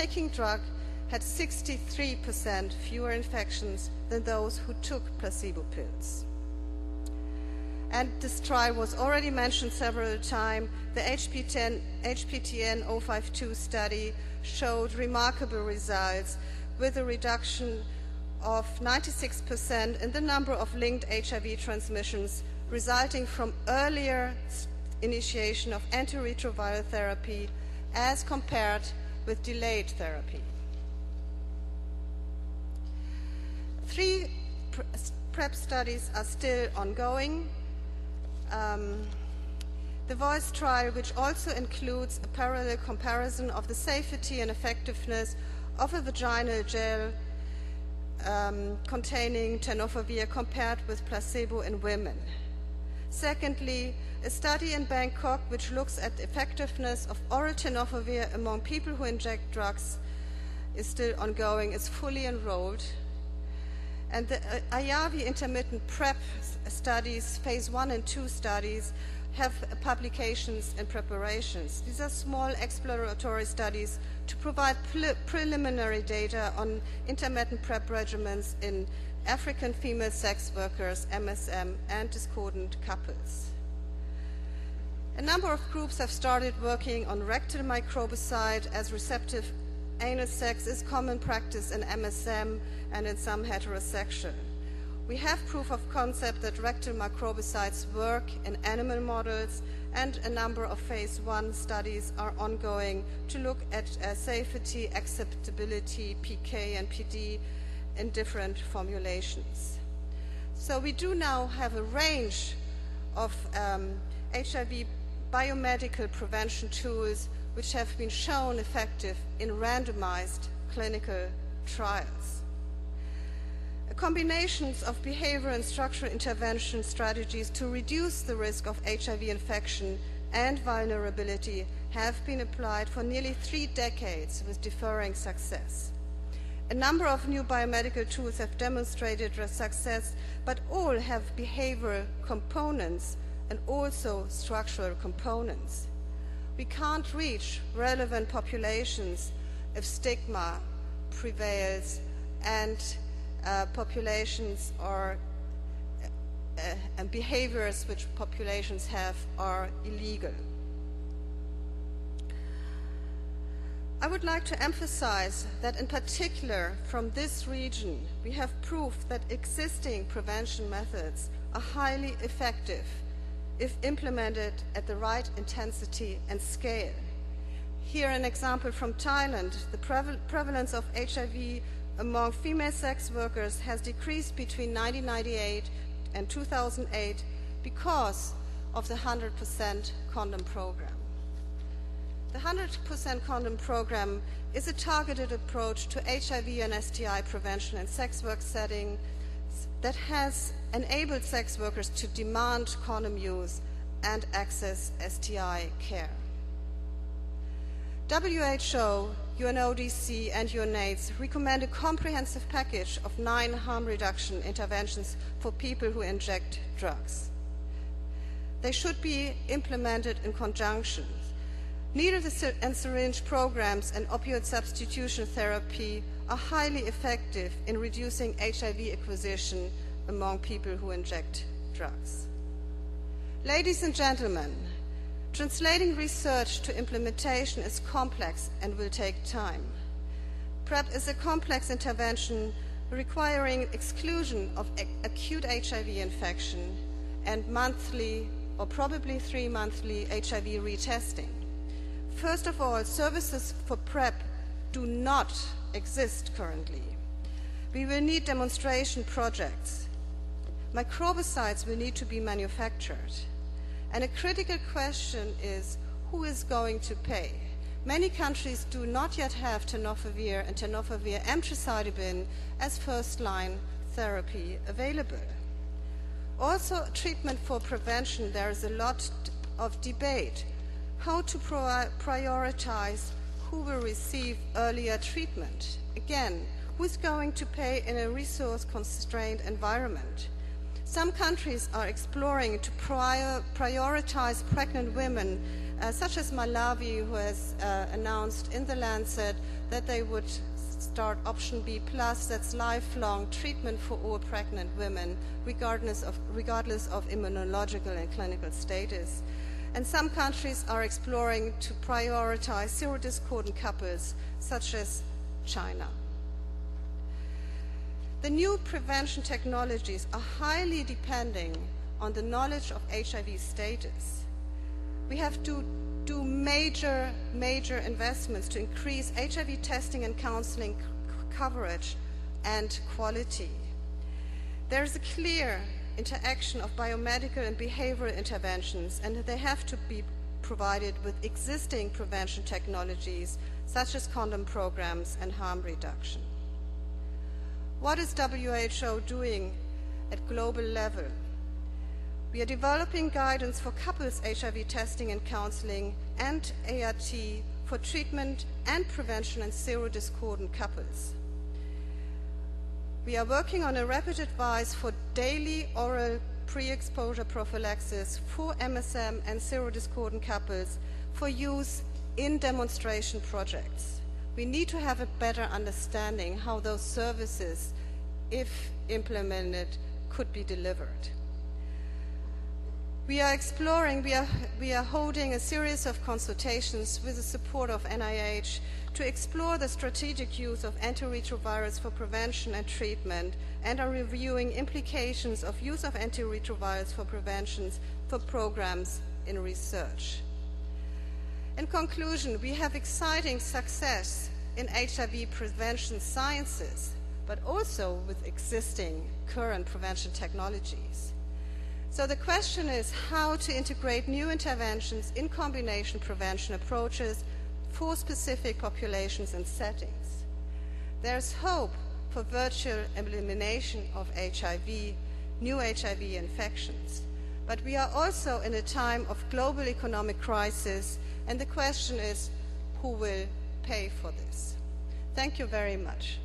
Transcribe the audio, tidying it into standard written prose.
taking drug had 63% fewer infections than those who took placebo pills. And this trial was already mentioned several times. The HPTN 052 study showed remarkable results with a reduction of 96% in the number of linked HIV transmissions resulting from earlier initiation of antiretroviral therapy as compared with delayed therapy. 3 PrEP studies are still ongoing. The VOICE trial, which also includes a parallel comparison of the safety and effectiveness of a vaginal gel containing tenofovir compared with placebo in women. Secondly, a study in Bangkok which looks at the effectiveness of oral tenofovir among people who inject drugs is still ongoing, is fully enrolled. And the IAVI intermittent PrEP studies, phase 1 and 2 studies, have publications and preparations. These are small exploratory studies to provide preliminary data on intermittent PrEP regimens in African female sex workers, MSM, and discordant couples. A number of groups have started working on rectal microbicide, as receptive anal sex is common practice in MSM and in some heterosexual. We have proof of concept that rectal microbicides work in animal models, and a number of phase 1 studies are ongoing to look at safety, acceptability, PK and PD in different formulations. So we do now have a range of HIV biomedical prevention tools which have been shown effective in randomized clinical trials. Combinations of behavioral and structural intervention strategies to reduce the risk of HIV infection and vulnerability have been applied for nearly 3 decades with differing success. A number of new biomedical tools have demonstrated their success, but all have behavioral components and also structural components. We can't reach relevant populations if stigma prevails and populations are and behaviors which populations have are illegal. I would like to emphasize that in particular from this region we have proof that existing prevention methods are highly effective if implemented at the right intensity and scale. Here an example from Thailand. The prevalence of HIV among female sex workers has decreased between 1998 and 2008 because of the 100% condom program. The 100% condom program is a targeted approach to HIV and STI prevention in sex work settings that has enabled sex workers to demand condom use and access STI care. WHO, UNODC, and UNAIDS recommend a comprehensive package of 9 harm reduction interventions for people who inject drugs. They should be implemented in conjunction. Needle and syringe programs and opioid substitution therapy are highly effective in reducing HIV acquisition among people who inject drugs. Ladies and gentlemen, translating research to implementation is complex and will take time. PrEP is a complex intervention requiring exclusion of acute HIV infection and monthly or probably 3-monthly HIV retesting. First of all, services for PrEP do not exist currently. We will need demonstration projects. Microbicides will need to be manufactured. And a critical question is, who is going to pay? Many countries do not yet have tenofovir and tenofovir emtricitabine as first-line therapy available. Also, treatment for prevention, there is a lot of debate. How to prioritize who will receive earlier treatment? Again, who is going to pay in a resource-constrained environment? Some countries are exploring to prioritize pregnant women, such as Malawi, who has announced in the Lancet that they would start option B+, that's lifelong treatment for all pregnant women, regardless of immunological and clinical status. And some countries are exploring to prioritize serodiscordant couples, such as China. The new prevention technologies are highly depending on the knowledge of HIV status. We have to do major investments to increase HIV testing and counseling coverage and quality. There is a clear interaction of biomedical and behavioral interventions, and they have to be provided with existing prevention technologies, such as condom programs and harm reduction. What is WHO doing at global level? We are developing guidance for couples HIV testing and counseling and ART for treatment and prevention in serodiscordant couples. We are working on a rapid advice for daily oral pre-exposure prophylaxis for MSM and serodiscordant couples for use in demonstration projects. We need to have a better understanding how those services, if implemented, could be delivered. We are holding a series of consultations with the support of NIH to explore the strategic use of antiretrovirals for prevention and treatment, and are reviewing implications of use of antiretrovirals for prevention for programs in research. In conclusion, we have exciting success in HIV prevention sciences, but also with existing current prevention technologies. So the question is how to integrate new interventions in combination prevention approaches for specific populations and settings. There's hope for virtual elimination of HIV, new HIV infections. But we are also in a time of global economic crisis, and the question is, who will pay for this? Thank you very much.